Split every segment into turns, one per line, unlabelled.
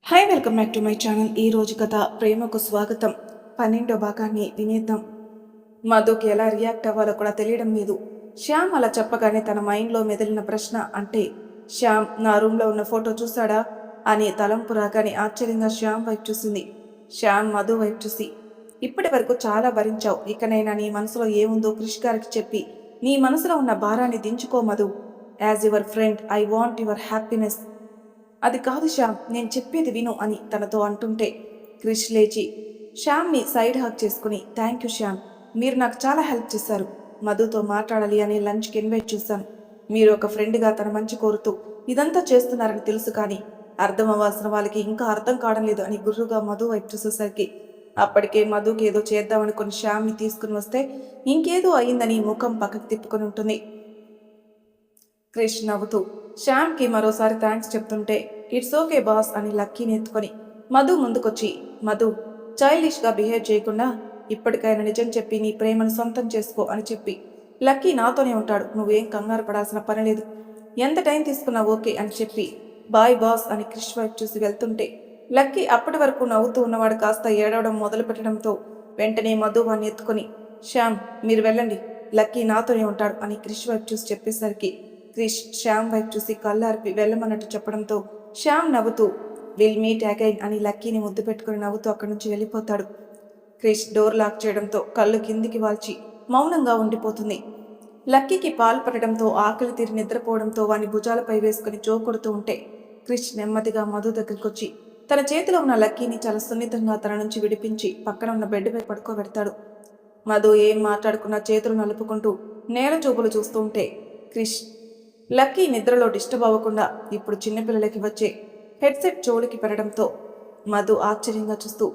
Hi welcome back to my channel. ఈ రోజు కథ ప్రేమకు స్వాగతం 12వ భాగాన్ని వినేద్దాం. మధుకి ఎలా రియాక్ట్ అవ్వాలో కూడా తెలియడం లేదు. శ్యామ్ అలా చెప్పగానే తన మైండ్లో మెదిలిన ప్రశ్న అంటే శ్యామ్ నా రూమ్లో ఉన్న ఫోటో చూశాడా అని తలంపు రాగానే ఆశ్చర్యంగా శ్యామ్ వైపు చూసింది. శ్యామ్ మధు వైపు చూసి, ఇప్పటి వరకు చాలా భరించావు, ఇకనైనా నీ మనసులో ఏముందో క్రిష్ గారికి చెప్పి నీ మనసులో ఉన్న భారాన్ని దించుకో Madhu. As your friend I want your happiness. అది కాదు శ్యామ్, నేను చెప్పేది విను అని తనతో అంటుంటే క్రిష్ లేచి శ్యామ్ని సైడ్ హాక్ చేసుకుని, థ్యాంక్ యూ శ్యామ్, మీరు నాకు చాలా హెల్ప్ చేశారు. మధుతో మాట్లాడాలి అని లంచ్కి ఇన్వైట్ చేశాను. మీరు ఒక ఫ్రెండ్గా తన మంచి కోరుతూ ఇదంతా చేస్తున్నారని తెలుసు, కానీ అర్థం అవ్వాల్సిన వాళ్ళకి ఇంకా అర్థం కావడం లేదు అని గుర్రుగా మధు వైపు చూసేసరికి అప్పటికే మధుకి ఏదో చేద్దామనుకుని శ్యామ్ని తీసుకుని వస్తే ఇంకేదో అయిందని ముఖం పక్కకు తిప్పుకొని ఉంటుంది. క్రిష్ నవ్వుతూ శ్యామ్కి మరోసారి థ్యాంక్స్ చెప్తుంటే ఇట్స్ ఓకే బాస్ అని లక్కీని ఎత్తుకొని మధు ముందుకొచ్చి, మధు చైల్డిష్గా బిహేవ్ చేయకుండా ఇప్పటికైనా నిజం చెప్పి నీ ప్రేమను సొంతం చేసుకో అని చెప్పి, లక్కీ నాతోనే ఉంటాడు, నువ్వేం కంగారు పడాల్సిన పని లేదు, ఎంత టైం తీసుకున్నా ఓకే అని చెప్పి బాయ్ బాస్ అని క్రిష్ వైపు చూసి వెళ్తుంటే లక్కీ అప్పటి వరకు నవ్వుతూ ఉన్నవాడు కాస్త ఏడవడం మొదలు పెట్టడంతో వెంటనే మధు వాన్ని ఎత్తుకొని, శ్యామ్ మీరు వెళ్ళండి, లక్కీ నాతోనే ఉంటాడు అని క్రిష్ వైపు చూసి చెప్పేసరికి క్రిష్ శ్యామ్ వైపు చూసి కళ్ళార్పి వెళ్ళమన్నట్టు చెప్పడంతో శ్యామ్ నవ్వుతూ విల్ మీట్ అగైన్ అని లక్కీని ముద్దు పెట్టుకుని నవ్వుతూ అక్కడి నుంచి వెళ్ళిపోతాడు. క్రిష్ డోర్ లాక్ చేయడంతో కళ్ళు కిందికి వాల్చి మౌనంగా ఉండిపోతుంది. లక్కీకి పాలు పడడంతో ఆకలి తీరి నిద్రపోవడంతో వాని భుజాలపై వేసుకుని జోకొడుతూ ఉంటే క్రిష్ నెమ్మదిగా మధు దగ్గరికి వచ్చి తన చేతిలో ఉన్న లక్కీని చాలా సున్నితంగా తన నుంచి విడిపించి పక్కన ఉన్న బెడ్పై పడుకోబెడతాడు. మధు ఏం మాట్లాడుకున్నా చేతులు నలుపుకుంటూ నేల చూపులు చూస్తూ ఉంటే క్రిష్ లక్కీ నిద్రలో డిస్టర్బ్ అవ్వకుండా ఇప్పుడు చిన్నపిల్లలకి వచ్చే హెడ్సెట్ చెవులకి పెరగడంతో మధు ఆశ్చర్యంగా చూస్తూ,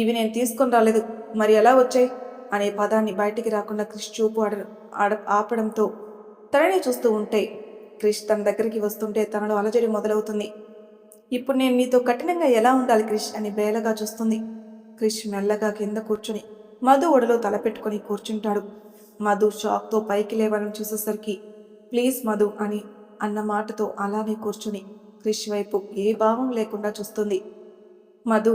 ఇవి నేను తీసుకొని రాలేదు, మరి ఎలా వచ్చాయి అనే పదాన్ని బయటికి రాకుండా క్రిష్ చూపు ఆపడంతో తనని చూస్తూ ఉంటే క్రిష్ తన దగ్గరికి వస్తుంటే తనలో అలజడి మొదలవుతుంది. ఇప్పుడు నేను నీతో కఠినంగా ఎలా ఉండాలి క్రిష్ అని బేలగా చూస్తుంది. క్రిష్ మెల్లగా కింద కూర్చొని మధు ఒడిలో తలపెట్టుకొని కూర్చుంటాడు. మధు షాక్తో పైకి లేవాలని చూసేసరికి ప్లీజ్ మధు అని అన్న మాటతో అలానే కూర్చుని క్రిష్ వైపు ఏ భావం లేకుండా చూస్తుంది. మధు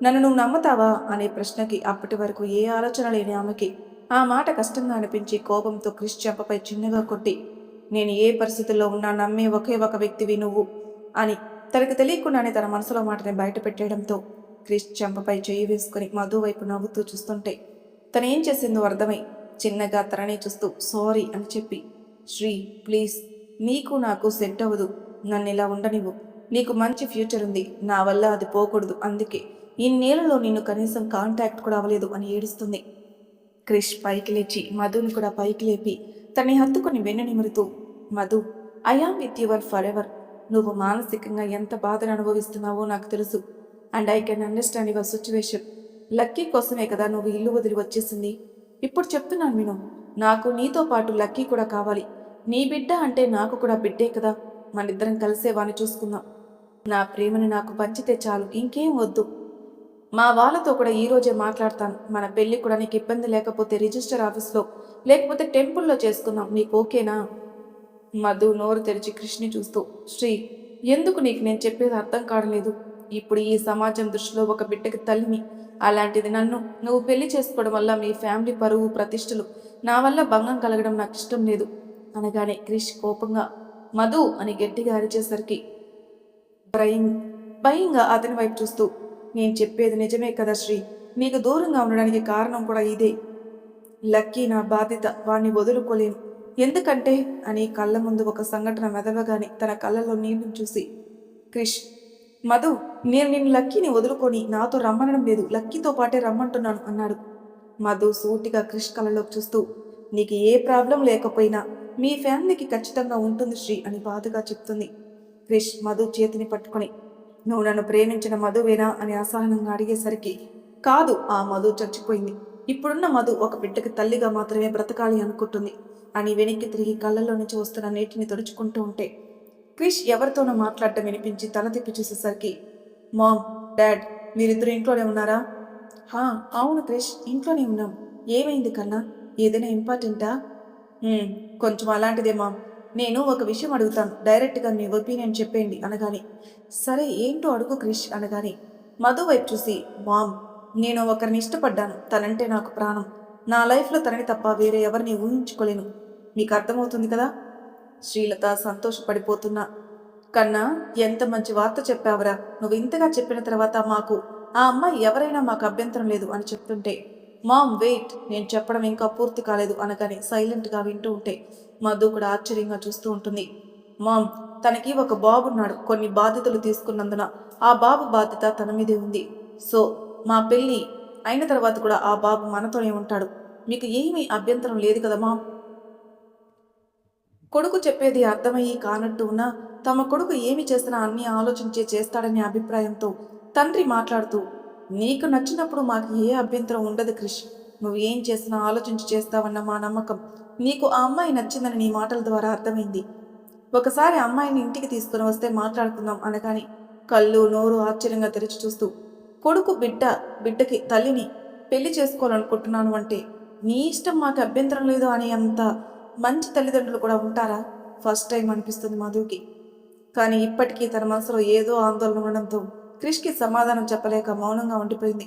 నన్ను నువ్వు నమ్ముతావా అనే ప్రశ్నకి అప్పటి వరకు ఏ ఆలోచన లేని ఆమెకి ఆ మాట కష్టంగా అనిపించి కోపంతో క్రిష్ చెంపపై చిన్నగా కొట్టి, నేను ఏ పరిస్థితుల్లో ఉన్నా నమ్మే ఒకే ఒక వ్యక్తివి నువ్వు అని తనకు తెలియకుండానే తన మనసులో మాటని బయట పెట్టేయడంతో క్రిష్ చెంపపై చేయి వేసుకుని మధు వైపు నవ్వుతూ చూస్తుంటే తనేం చేసిందో అర్థమై చిన్నగా తననే చూస్తూ సారీ అని చెప్పి, శ్రీ ప్లీజ్, నీకు నాకు సెట్ అవ్వదు, నన్ను ఇలా ఉండనివ్వు, నీకు మంచి ఫ్యూచర్ ఉంది, నా వల్ల అది పోకూడదు, అందుకే ఇన్నేళ్లలో నిన్ను కనీసం కాంటాక్ట్ కూడా అవ్వలేదు అని ఏడుస్తుంది. క్రిష్ పైకి లేచి మధుని కూడా పైకి లేపి తనని హత్తుకొని వెన్ను నిమురుతూ, Madhu I am with your forever, నువ్వు మానసికంగా ఎంత బాధను అనుభవిస్తున్నావో నాకు తెలుసు, and I can understand your situation. Lucky కోసమే కదా నువ్వు ఇల్లు వదిలి వచ్చేసింది. ఇప్పుడు చెప్తున్నాను విను, నాకు నీతో పాటు లక్కీ కూడా కావాలి, నీ బిడ్డ అంటే నాకు కూడా బిడ్డే కదా, మనిద్దరం కలిసే వాణ్ణి చూసుకుందాం, నా ప్రేమని నాకు పంచితే చాలు, ఇంకేం వద్దు, మా వాళ్ళతో కూడా ఈరోజే మాట్లాడతాను, మన పెళ్ళి కూడా నీకు ఇబ్బంది లేకపోతే రిజిస్టర్ ఆఫీస్లో లేకపోతే టెంపుల్లో చేసుకుందాం, నీకు ఓకేనా. మధు నోరు తెరిచి కృష్ణని చూస్తూ, శ్రీ ఎందుకు నీకు నేను చెప్పేది అర్థం కావట్లేదు, ఇప్పుడు ఈ సమాజం దృష్టిలో ఒక బిడ్డకి తల్లిని, అలాంటిది నన్ను నువ్వు పెళ్లి చేసుకోవడం వల్ల మీ ఫ్యామిలీ పరువు ప్రతిష్టలు నా వల్ల భంగం కలగడం నాకు ఇష్టం లేదు అనగానే క్రిష్ కోపంగా మధు అని గట్టిగా అరిచేసరికి భయంగా అతని వైపు చూస్తూ, నేను చెప్పేది నిజమే కదా శ్రీ, నీకు దూరంగా ఉండడానికి కారణం కూడా ఇదే, లక్కీ నా బాధ్యత, వాణ్ణి వదులుకోలేను, ఎందుకంటే అని కళ్ళ ముందు ఒక సంఘటన మెదవగానే తన కళ్ళలో నీళ్లు చూసి క్రిష్, మధు నేను నిన్ను లక్కీని వదులుకొని నాతో రమ్మనడం లేదు, లక్కీతో పాటే రమ్మంటున్నాను అన్నాడు. మధు సూటిగా క్రిష్ కళ్ళలోకి చూస్తూ, నీకు ఏ ప్రాబ్లం లేకపోయినా మీ ఫ్యామిలీకి ఖచ్చితంగా ఉంటుంది శ్రీ అని బాధగా చెప్తుంది. క్రిష్ మధు చేతిని పట్టుకొని, నువ్వు నన్ను ప్రేమించిన మధువేనా అని అసహనంగా అడిగేసరికి, కాదు, ఆ మధు చచ్చిపోయింది, ఇప్పుడున్న మధు ఒక బిడ్డకి తల్లిగా మాత్రమే బ్రతకాలి అనుకుంటుంది అని వెనక్కి తిరిగి కళ్ళల్లో నుంచి వస్తున్న నీటిని తుడుచుకుంటూ ఉంటే క్రిష్ ఎవరితోనో మాట్లాడటం వినిపించి తల తిప్పి చూసేసరికి, మామ్ డాడ్ మీరిద్దరు ఇంట్లోనే ఉన్నారా. అవును క్రిష్, ఇంట్లోనే ఉన్నాం, ఏమైంది కన్నా, ఏదైనా ఇంపార్టెంటా. కొంచెం అలాంటిదే మామ్, నేను ఒక విషయం అడుగుతాను, డైరెక్ట్గా మీ ఒపీనియన్ చెప్పేయండి అనగాని, సరే ఏంటో అడుగు క్రిష్ అనగాని, మధు వైపు చూసి, మామ్, నేను ఒకరిని ఇష్టపడ్డాను, తనంటే నాకు ప్రాణం, నా లైఫ్లో తనని తప్ప వేరే ఎవరిని ఊహించుకోలేను, మీకు అర్థమవుతుంది కదా. శ్రీలత సంతోషపడిపోతున్నా, కన్నా ఎంత మంచి వార్త చెప్పావురా, నువ్వు ఇంతగా చెప్పిన తర్వాత మాకు ఆ అమ్మాయి ఎవరైనా మాకు అభ్యంతరం లేదు అని చెప్తుంటే, మామ్ వెయిట్, నేను చెప్పడం ఇంకా పూర్తి కాలేదు అనగానే సైలెంట్గా వింటూ ఉంటే మధు కూడా ఆశ్చర్యంగా చూస్తూ ఉంటుంది. మామ్, తనకి ఒక బాబు ఉన్నాడు, కొన్ని బాధ్యతలు తీసుకున్నందున ఆ బాబు బాధ్యత తన మీదే ఉంది. సో మా పెళ్ళి అయిన తర్వాత కూడా ఆ బాబు మనతోనే ఉంటాడు, మీకు ఏమీ అభ్యంతరం లేదు కదా మామ్. కొడుకు చెప్పేది అర్థమయ్యి కానట్టు ఉన్నా తమ కొడుకు ఏమి చేసినా అన్నీ ఆలోచించే చేస్తాడనే అభిప్రాయంతో తండ్రి మాట్లాడుతూ, నీకు నచ్చినప్పుడు మాకు ఏ అభ్యంతరం ఉండదు క్రిష్, నువ్వు ఏం చేసినా ఆలోచించి చేస్తావన్న మా నమ్మకం నీకు ఆ అమ్మాయి నచ్చిందని నీ మాటల ద్వారా అర్థమైంది. ఒకసారి అమ్మాయిని ఇంటికి తీసుకుని వస్తే మాట్లాడుకుందాం అనగాని కళ్ళు నోరు ఆశ్చర్యంగా తెరిచి చూస్తూ, కొడుకు బిడ్డకి తల్లిని పెళ్లి చేసుకోవాలనుకుంటున్నాను అంటే నీ ఇష్టం, మాకు అభ్యంతరం లేదు అని అంత మంచి తల్లిదండ్రులు కూడా ఉంటారా? ఫస్ట్ టైం అనిపిస్తుంది మధుకి. కానీ ఇప్పటికీ తన మనసులో ఏదో ఆందోళన ఉండడంతో క్రిష్కి సమాధానం చెప్పలేక మౌనంగా ఉండిపోయింది.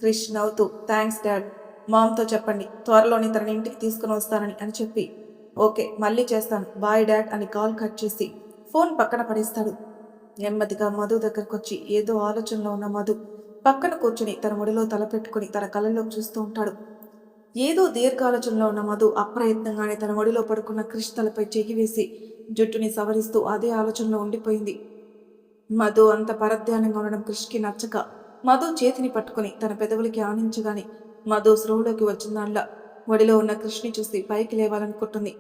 క్రిష్ నవ్వుతూ, థ్యాంక్స్ డాడ్, మామ్తో చెప్పండి త్వరలోని తనని ఇంటికి తీసుకుని వస్తానని అని చెప్పి, ఓకే మళ్ళీ చేస్తాను, బాయ్ డాడ్ అని కాల్ కట్ చేసి ఫోన్ పక్కన పడేస్తాడు. నెమ్మదిగా మధు దగ్గరకు వచ్చి ఏదో ఆలోచనలో ఉన్న మధు పక్కన కూర్చుని తన ఒడిలో తలపెట్టుకుని తన కళ్ళలోకి చూస్తూ ఉంటాడు. ఏదో దీర్ఘాలోచనలో ఉన్న మధు అప్రయత్నంగానే తన ఒడిలో పడుకున్న క్రిష్ తలపై చెయ్యి వేసి జుట్టుని సవరిస్తూ అదే ఆలోచనలో ఉండిపోయింది. మధు అంత పరధ్యానంగా ఉండడం క్రిష్కి నచ్చక మధు చేతిని పట్టుకుని తన పెదవులకి ఆనించగానే మధు స్రోలోకి వచ్చిందాన్లా ఒడిలో ఉన్న క్రిష్ని చూసి పైకి లేవాలనుకుంటుంది.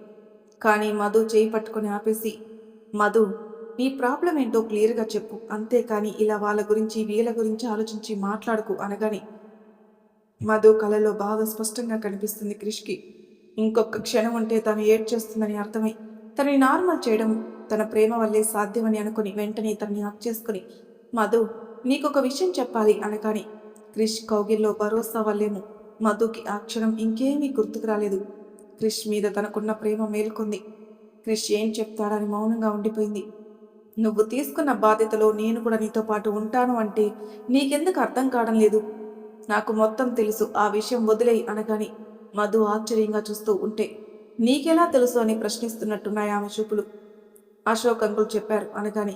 కానీ మధు చేయి పట్టుకుని ఆపేసి, మధు, నీ ప్రాబ్లం ఏంటో క్లియర్గా చెప్పు, అంతేకాని ఇలా వాళ్ళ గురించి వీళ్ళ గురించి ఆలోచించి మాట్లాడుకు అనగాని మధు కళలో బాగా స్పష్టంగా కనిపిస్తుంది క్రిష్కి. ఇంకొక క్షణం ఉంటే తను ఏడ్చేస్తుందని అర్థమై తనని నార్మల్ చేయడం తన ప్రేమ వల్లే సాధ్యమని అనుకుని వెంటనే తనని హక్ చేసుకుని, మధు, నీకొక విషయం చెప్పాలి అనగాని క్రిష్ కౌగిల్లో భరోసా వల్లేమో మధుకి ఆ క్షణం ఇంకేమీ గుర్తుకు రాలేదు. క్రిష్ మీద తనకున్న ప్రేమ మేల్కొంది. క్రిష్ ఏం చెప్తాడని మౌనంగా ఉండిపోయింది. నువ్వు తీసుకున్న బాధ్యతలో నేను కూడా నీతో పాటు ఉంటాను అంటే నీకెందుకు అర్థం కావడం లేదు? నాకు మొత్తం తెలుసు, ఆ విషయం వదిలేయి అనగాని మధు ఆశ్చర్యంగా చూస్తూ ఉంటే, నీకెలా తెలుసు అని ప్రశ్నిస్తున్నట్టున్నాయి ఆమె చూపులు. అశోక్ అంకుల్ చెప్పారు అనగాని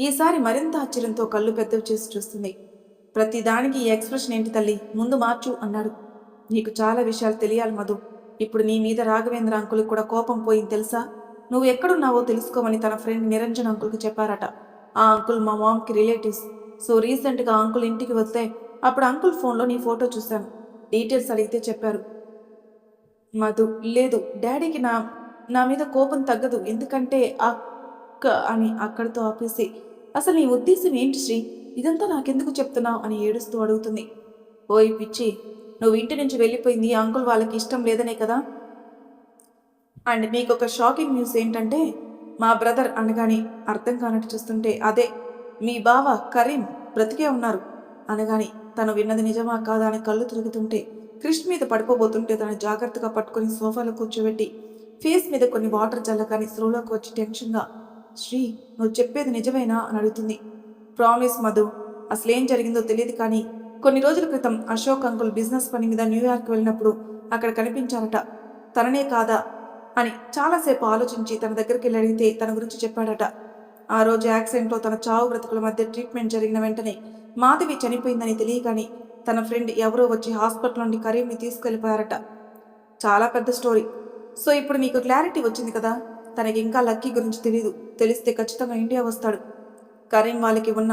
ఈసారి మరింత ఆశ్చర్యంతో కళ్ళు పెద్దవి చేసి చూస్తుంది. ప్రతిదానికి ఈ ఎక్స్ప్రెషన్ ఏంటి తల్లి, ముందు మార్చు అన్నాడు. నీకు చాలా విషయాలు తెలియాలి మధు, ఇప్పుడు నీ మీద రాఘవేంద్ర అంకుల్కి కూడా కోపం పోయింది తెలుసా? నువ్వు ఎక్కడున్నావో తెలుసుకోమని తన ఫ్రెండ్ నిరంజన్ అంకుల్కి చెప్పారట. ఆ అంకుల్ మా మామ్కి రిలేటివ్స్. సో రీసెంట్గా అంకుల్ ఇంటికి వస్తే అప్పుడు అంకుల్ ఫోన్లో నీ ఫోటో చూశాను, డీటెయిల్స్ అడిగితే చెప్పారు. మధు, లేదు డాడీకి నా నా మీద కోపం తగ్గదు, ఎందుకంటే అక్క అని అక్కడితో ఆపేసి, అసలు నీ ఉద్దేశం ఏంటి శ్రీ, ఇదంతా నాకెందుకు చెప్తున్నావు అని ఏడుస్తూ అడుగుతుంది. ఓయ్ పిచ్చి, నువ్వు ఇంటి నుంచి వెళ్ళిపోయింది అంకుల్ వాళ్ళకి ఇష్టం లేదనే కదా. అండ్ నీకు ఒక షాకింగ్ న్యూస్ ఏంటంటే మా బ్రదర్ అనగానే అర్థం కానట్టు చూస్తుంటే, అదే మీ బావ కరీం బ్రతికే ఉన్నారు అనగాని తను విన్నది నిజమా కాదా అని కళ్ళు తిరుగుతుంటే క్రిష్ మీద పడిపోబోతుంటే తను జాగ్రత్తగా పట్టుకుని సోఫాలో కూర్చోబెట్టి ఫేస్ మీద కొన్ని వాటర్ జల్లగాని స్లోలోకి వచ్చి టెన్షన్గా, శ్రీ, నువ్వు చెప్పేది నిజమేనా అని అడుగుతుంది. ప్రామిస్ మధు, అసలేం జరిగిందో తెలియదు కానీ కొన్ని రోజుల క్రితం అశోక్ అంకుల్ బిజినెస్ పని మీద న్యూయార్క్ వెళ్ళినప్పుడు అక్కడ కనిపించారట, తననే కాదా అని చాలాసేపు ఆలోచించి తన దగ్గరికి వెళ్ళి అడిగితే తన గురించి చెప్పాడట. ఆ రోజు యాక్సిడెంట్లో తన చావు బ్రతుకుల మధ్య ట్రీట్మెంట్ జరిగిన వెంటనే మాధవి చనిపోయిందని తెలియగాని తన ఫ్రెండ్ ఎవరో వచ్చి హాస్పిటల్ నుండి కరీంని తీసుకెళ్ళిపోయారట. చాలా పెద్ద స్టోరీ. సో ఇప్పుడు నీకు క్లారిటీ వచ్చింది కదా. తనకి ఇంకా లక్కీ గురించి తెలియదు, తెలిస్తే ఖచ్చితంగా ఇండియా వస్తాడు. కరీం వాళ్ళకి ఉన్న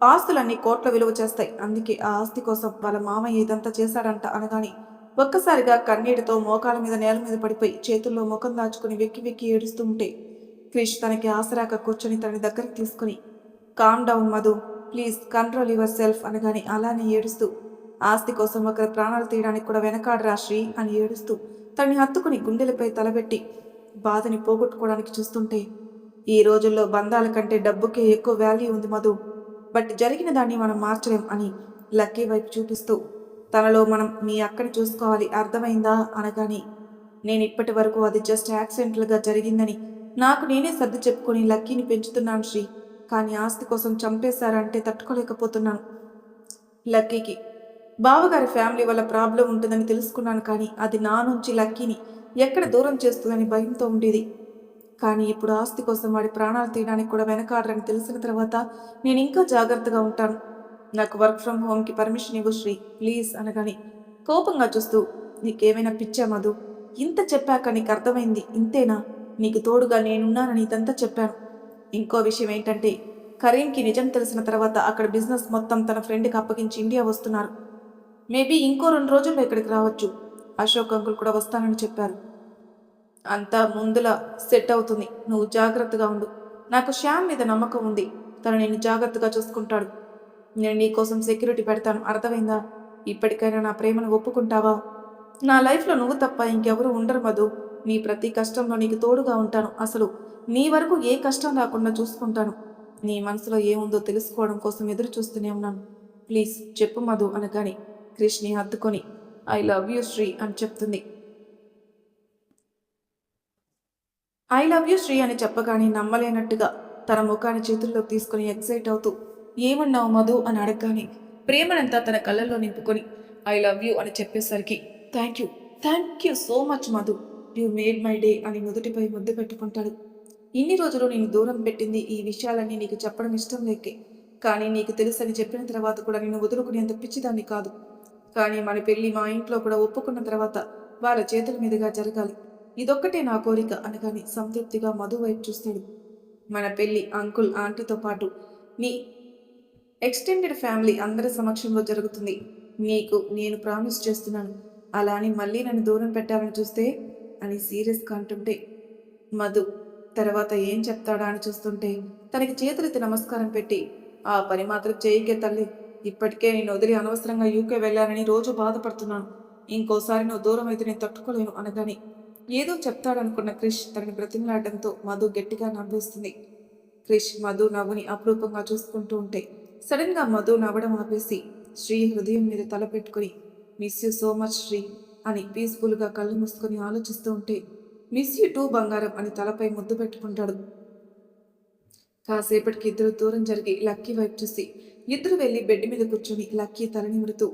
ఆస్తులన్నీ కోట్ల విలువ చేస్తాయి, అందుకే ఆ ఆస్తి కోసం వాళ్ళ మామయ్య ఇదంతా చేశాడంట అనగాని ఒక్కసారిగా కన్నీటితో మోకాల మీద నేల మీద పడిపోయి చేతుల్లో ముఖం దాచుకుని వెక్కి వెక్కి ఏడుస్తూ ఉంటే క్రిష్ తనకి ఆసరాక కూర్చొని తనని దగ్గరికి తీసుకుని, calm down Madhu, please control yourself అనగాని అలానే ఏడుస్తూ, ఆస్తి కోసం ఒకరి ప్రాణాలు తీయడానికి కూడా వెనకాడరా శ్రీ అని ఏడుస్తూ తనని హత్తుకుని గుండెలపై తలబెట్టి బాధని పోగొట్టుకోవడానికి చూస్తుంటే, ఈ రోజుల్లో బంధాల కంటే డబ్బుకే ఎక్కువ వాల్యూ ఉంది మధు, బట్ జరిగిన దాన్ని మనం మార్చలేం అని లక్కీ వైపు చూపిస్తూ, తనలో మనం మీ అక్కని చూసుకోవాలి అర్థమైందా అనగాని నేను ఇప్పటి వరకు అది జస్ట్ యాక్సిడెంటల్గా జరిగిందని నాకు నేనే సర్ది చెప్పుకొని లక్కీని పెంచుతున్నాను శ్రీ. కానీ ఆస్తి కోసం చంపేశారంటే తట్టుకోలేకపోతున్నాను. లక్కీకి బావగారి ఫ్యామిలీ వల్ల ప్రాబ్లం ఉంటుందని తెలుసుకున్నాను, కానీ అది నా నుంచి లక్కీని ఎక్కడ దూరం చేస్తుందని భయంతో ఉండేది. కానీ ఇప్పుడు ఆస్తి కోసం వాడి ప్రాణాలు తీయడానికి కూడా వెనకాడరని తెలిసిన తర్వాత నేను ఇంకా జాగ్రత్తగా ఉంటాను. నాకు వర్క్ ఫ్రమ్ హోమ్కి పర్మిషన్ ఇవ్వు శ్రీ ప్లీజ్ అనగాని కోపంగా చూస్తూ, నీకేమైనా పిచ్చా మధు? ఇంత చెప్పాక నీకు అర్థమైంది ఇంతేనా? నీకు తోడుగా నేనున్నానని ఇదంతా చెప్పాను. ఇంకో విషయం ఏంటంటే కరీంకి నిజం తెలిసిన తర్వాత అక్కడ బిజినెస్ మొత్తం తన ఫ్రెండ్కి అప్పగించి ఇండియా వస్తున్నారు. మేబీ ఇంకో 2 రోజుల్లో ఇక్కడికి రావచ్చు. అశోక్ అంకుల్ కూడా వస్తానని చెప్పారు. అంతా ముందులా సెట్ అవుతుంది. నువ్వు జాగ్రత్తగా ఉండు. నాకు శ్యామ్ మీద నమ్మకం ఉంది. తను నిన్ను జాగ్రత్తగా చూసుకుంటాడు. నేను నీకోసం సెక్యూరిటీ పెడతాను, అర్థమైందా? ఇప్పటికైనా నా ప్రేమను ఒప్పుకుంటావా? నా లైఫ్లో నువ్వు తప్ప ఇంకెవరూ ఉండరు మధు. నీ ప్రతి కష్టంలో నీకు తోడుగా ఉంటాను. అసలు నీ వరకు ఏ కష్టం రాకుండా చూసుకుంటాను. నీ మనసులో ఏముందో తెలుసుకోవడం కోసం ఎదురు చూస్తూనే ఉన్నాను. ప్లీజ్ చెప్పు మధు అనగాని క్రిష్ని హత్తుకొని ఐ లవ్ యూ శ్రీ అని చెప్తుంది. ఐ లవ్ యూ శ్రీ అని చెప్పగానే నమ్మలేనట్టుగా తన ముఖాన్ని చేతుల్లోకి తీసుకుని ఎక్సైట్ అవుతూ ఏమన్నావు మధు అని అడగగానే ప్రేమనంతా తన కళ్ళల్లో నింపుకొని ఐ లవ్ యూ అని చెప్పేసరికి thank you so much Madhu, you made my day అని నుదుటిపై ముద్దు పెట్టుకుంటాడు. ఇన్ని రోజులు నేను దూరం పెట్టింది ఈ విషయాలన్నీ నీకు చెప్పడం ఇష్టం లేకే, కానీ నీకు తెలుసని చెప్పిన తర్వాత కూడా నేను వదులుకునేంత పిచ్చిదాన్ని కాదు. కానీ మన పెళ్ళి మా ఇంట్లో కూడా ఒప్పుకున్న తర్వాత వాళ్ళ చేతుల మీదుగా జరగాలి. ఇదొక్కటే నా కోరిక అనగాని సంతృప్తిగా మధు వైపు చూస్తాడు. మన పెళ్ళి అంకుల్ ఆంటీతో పాటు నీ ఎక్స్టెండెడ్ ఫ్యామిలీ అందరి సమక్షంలో జరుగుతుంది. నీకు నేను ప్రామిస్ చేస్తున్నాను. అలా అని మళ్ళీ నన్ను దూరం పెట్టాలని చూస్తే అని సీరియస్గా అంటుంటే మధు తర్వాత ఏం చెప్తాడా అని చూస్తుంటే తనకి చేతులెత్తి నమస్కారం పెట్టి ఆ పని మాత్రం చేయకే తల్లి. ఇప్పటికే నేను వదిలి అనవసరంగా యూకే వెళ్ళానని రోజు బాధపడుతున్నాను. ఇంకోసారి నువ్వు దూరం అయితే నేను తట్టుకోలేను అనగాని ఏదో చెప్తాడనుకున్న క్రిష్ తనని బ్రతిమలాడడంతో మధు గట్టిగా నవ్వేస్తుంది. క్రిష్ మధు నవ్వుని అపురూపంగా చూసుకుంటూ ఉంటే సడన్గా మధు నవ్వడం ఆపేసి శ్రీ హృదయం మీద తల పెట్టుకుని miss you so much Sri అని పీస్ఫుల్గా కళ్ళు మూసుకొని ఆలోచిస్తూ ఉంటే మిస్ యూ టూ బంగారం అని తలపై ముద్దు పెట్టుకుంటాడు. కాసేపటికి ఇద్దరు దూరం జరిగి లక్కీ వైపు చూసి ఇద్దరు వెళ్ళి బెడ్ మీద కూర్చొని లక్కీ తలని ముడుతూ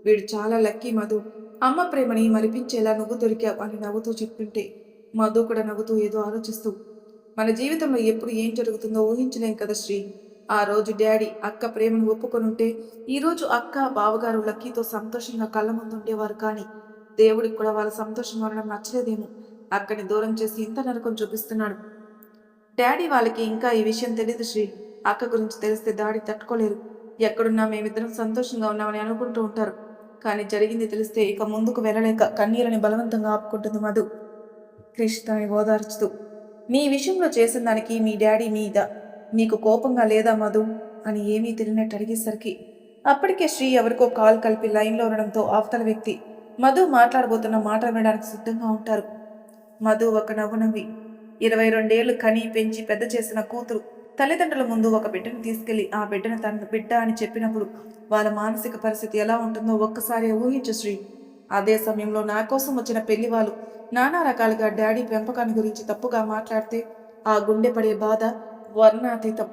వీడు చాలా లక్కీ మధు, అమ్మ ప్రేమని మరిపించేలా నువ్వు దొరికావు అని నవ్వుతూ చెప్తుంటే మధు కూడా నవ్వుతూ ఏదో ఆలోచిస్తూ మన జీవితంలో ఎప్పుడు ఏం జరుగుతుందో ఊహించలేం కదా శ్రీ. ఆ రోజు డాడీ అక్క ప్రేమను ఒప్పుకొనుంటే ఈరోజు అక్క బావగారు లక్కీతో సంతోషంగా కళ్ళ ముందు ఉండేవారు. కానీ దేవుడికి కూడా వాళ్ళ సంతోషం ఉండడం నచ్చలేదేమో అక్కని దూరం చేసి ఇంత నరకం చూపిస్తున్నాడు. డాడీ వాళ్ళకి ఇంకా ఈ విషయం తెలియదు శ్రీ. అక్క గురించి తెలిస్తే దాడి తట్టుకోలేరు. ఎక్కడున్నా మేమిద్దరం సంతోషంగా ఉన్నామని అనుకుంటూ ఉంటారు. కానీ జరిగింది తెలిస్తే ఇక ముందుకు వెళ్ళలేక కన్నీళ్ళని బలవంతంగా ఆపుకుంటుంది మధు. క్రిష్ తనని ఓదార్చుతూ నీ విషయంలో చేసిన దానికి మీ డాడీ మీద నీకు కోపంగా లేదా మధు అని ఏమీ తెలియనట్టు అడిగేసరికి అప్పటికే శ్రీ ఎవరికో కాల్ కలిపి లైన్లో ఉండడంతో అవతల వ్యక్తి మధు మాట్లాడబోతున్న మాట వినడానికి సిద్ధంగా ఉంటారు. మధు ఒక నవ్వు నవ్వి 22 ఏళ్లు కని పెంచి పెద్ద చేసిన కూతురు తల్లిదండ్రుల ముందు ఒక బిడ్డను తీసుకెళ్లి ఆ బిడ్డను తన బిడ్డ అని చెప్పినప్పుడు వాళ్ళ మానసిక పరిస్థితి ఎలా ఉంటుందో ఒక్కసారి ఊహించు శ్రీ. అదే సమయంలో నా కోసం వచ్చిన పెళ్లి వాళ్ళు నానా రకాలుగా డాడీ పెంపకాన్ని గురించి తప్పుగా మాట్లాడితే ఆ గుండె పడే బాధ వర్ణాతీతం.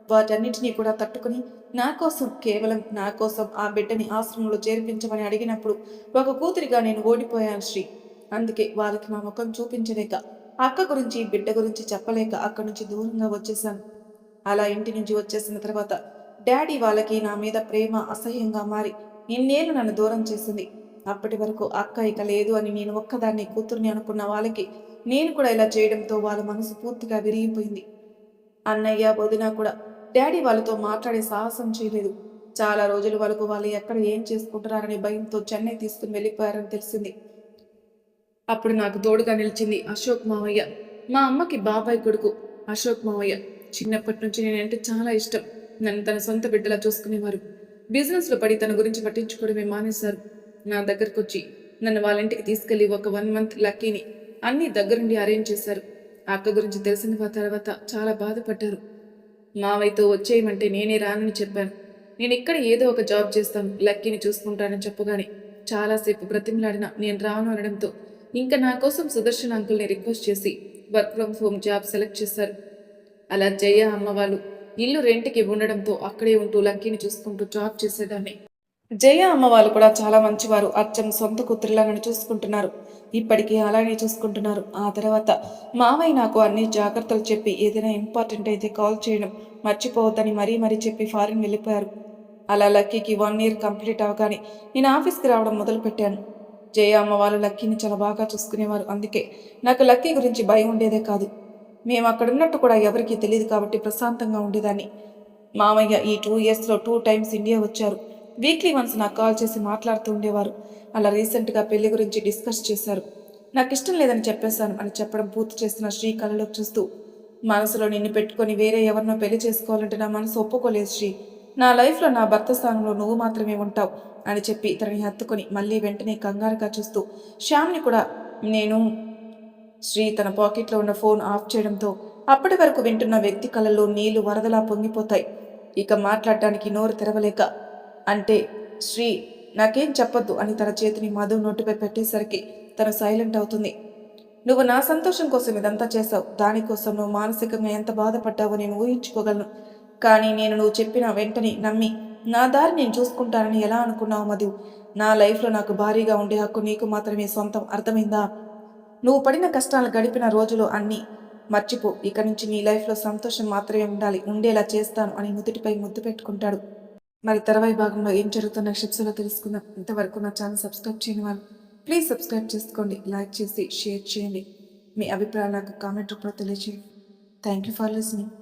వాటన్నిటినీ కూడా తట్టుకుని నా కోసం, కేవలం నా కోసం ఆ బిడ్డని ఆశ్రమంలో చేర్పించమని అడిగినప్పుడు ఒక కూతురిగా నేను ఓడిపోయాను శ్రీ. అందుకే వాళ్ళకి నా ముఖం చూపించలేక, అక్క గురించి బిడ్డ గురించి చెప్పలేక అక్కడి నుంచి దూరంగా వచ్చేసాను. అలా ఇంటి నుంచి వచ్చేసిన తర్వాత డాడీ వాళ్ళకి నా మీద ప్రేమ అసహ్యంగా మారి ఇన్నేళ్ళు నన్ను దూరం చేసింది. అప్పటి వరకు అక్క ఇక లేదు అని నేను ఒక్కదాన్ని కూతుర్ని అనుకున్న వాళ్ళకి నేను కూడా ఇలా చేయడంతో వాళ్ళ మనసు పూర్తిగా విరిగిపోయింది. అన్నయ్య వదిన కూడా డాడీ వాళ్ళతో మాట్లాడే సాహసం చేయలేదు. చాలా రోజుల వరకు వాళ్ళు ఎక్కడ ఏం చేసుకుంటున్నారనే భయంతో చెన్నై తీసుకుని వెళ్ళిపోయారని తెలిసింది. అప్పుడు నాకు తోడుగా నిలిచింది అశోక్ మావయ్య. మా అమ్మకి బాబాయ్ కొడుకు అశోక్ మావయ్య. చిన్నప్పటి నుంచి నేనంటే చాలా ఇష్టం. నన్ను తన సొంత బిడ్డలా చూసుకునేవారు. బిజినెస్లో పడి తన గురించి పట్టించుకోవడమే మానేశారు. నా దగ్గరకు వచ్చి నన్ను వాళ్ళ ఇంటికి తీసుకెళ్లి ఒక 1 మంత్ లక్కీని అన్ని దగ్గరుండి అరేంజ్ చేశారు. అక్క గురించి తెలిసిన తర్వాత చాలా బాధపడ్డారు. మావయ్యతో వచ్చేయమంటే నేనే రానని చెప్పాను. నేను ఇక్కడ ఏదో ఒక జాబ్ చేస్తాను, లక్కీని చూసుకుంటానని చెప్పగానే చాలాసేపు బ్రతిమలాడిన నేను రాను అనడంతో ఇంకా నా కోసం సుదర్శన్ అంకుల్ని రిక్వెస్ట్ చేసి work from home job select చేశారు. అలా జయ అమ్మ వాళ్ళు ఇల్లు రెంట్కి ఉండడంతో అక్కడే ఉంటూ లక్కీని చూసుకుంటూ జాబ్ చేసేదాన్ని. జయ అమ్మ వాళ్ళు కూడా చాలా మంచివారు. అచ్చం సొంత కూతురిలా నన్ను చూసుకుంటున్నారు. ఇప్పటికీ అలానే చూసుకుంటున్నారు. ఆ తర్వాత మావయ్య నాకు అన్ని జాగ్రత్తలు చెప్పి ఏదైనా ఇంపార్టెంట్ అయితే కాల్ చేయడం మర్చిపోవద్దని మరీ చెప్పి ఫారిన్ వెళ్ళిపోయారు. అలా లక్కీకి 1 ఇయర్ కంప్లీట్ అవగానే నేను ఆఫీస్కి రావడం మొదలుపెట్టాను. జయ అమ్మ వాళ్ళు లక్కీని చాలా బాగా చూసుకునేవారు. అందుకే నాకు లక్కీ గురించి భయం ఉండేదే కాదు. మేము అక్కడ ఉన్నట్టు కూడా ఎవరికీ తెలియదు కాబట్టి ప్రశాంతంగా ఉండేదాన్ని. మామయ్య ఈ 2 ఇయర్స్లో 2 టైమ్స్ ఇండియా వచ్చారు. వీక్లీ వన్స్ నాకు కాల్ చేసి మాట్లాడుతూ ఉండేవారు. అలా రీసెంట్గా పెళ్లి గురించి డిస్కస్ చేశారు. నాకు ఇష్టం లేదని చెప్పేశాను అని చెప్పడం పూర్తి చేస్తున్న శ్రీ కళ్ళలోకి చూస్తూ, మనసులో నిన్ను పెట్టుకొని వేరే ఎవరినో పెళ్లి చేసుకోవాలంటే నా మనసు ఒప్పుకోలేదు శ్రీ. నా లైఫ్లో నా భర్త స్థానంలో నువ్వు మాత్రమే ఉంటావు అని చెప్పి తనని హత్తుకొని మళ్ళీ వెంటనే కంగారుగా చూస్తూ శ్యామ్ని కూడా నేను శ్రీ తన పాకెట్లో ఉన్న ఫోన్ ఆఫ్ చేయడంతో అప్పటి వరకు వింటున్న వ్యక్తి కళ్ళల్లో నీళ్లు వరదలా పొంగిపోతాయి. ఇక మాట్లాడటానికి నోరు తెరవలేక, అంటే శ్రీ నాకేం చెప్పొద్దు అని తన చేతిని మధు నోటిపై పెట్టేసరికి తను సైలెంట్ అవుతుంది. నువ్వు నా సంతోషం కోసం ఇదంతా చేశావు. దానికోసం నువ్వు మానసికంగా ఎంత బాధపడ్డావో నేను ఊహించుకోగలను. కానీ నేను నువ్వు చెప్పిన వెంటనే నమ్మి నా దారి నేను చూసుకుంటానని ఎలా అనుకున్నావు మధు? నా లైఫ్లో నాకు భారీగా ఉండే హక్కు నీకు మాత్రమే సొంతం, అర్థమైందా? నువ్వు పడిన కష్టాలు గడిపిన రోజులు అన్నీ మర్చిపో. ఇక నుంచి నీ లైఫ్లో సంతోషం మాత్రమే ఉండాలి, ఉండేలా చేస్తాను అని నుదుటిపై ముద్దు పెట్టుకుంటాడు. మరి తర్వాయి భాగంలో ఏం జరుగుతున్న క్షిప్స్లో తెలుసుకుందాం. ఇంతవరకు నా ఛానల్ సబ్స్క్రైబ్ చేయని వాళ్ళు ప్లీజ్ సబ్స్క్రైబ్ చేసుకోండి, లైక్ చేసి షేర్ చేయండి. మీ అభిప్రాయాలు నాకు కామెంట్ రూపంలో తెలియజేయండి. Thank you for listening.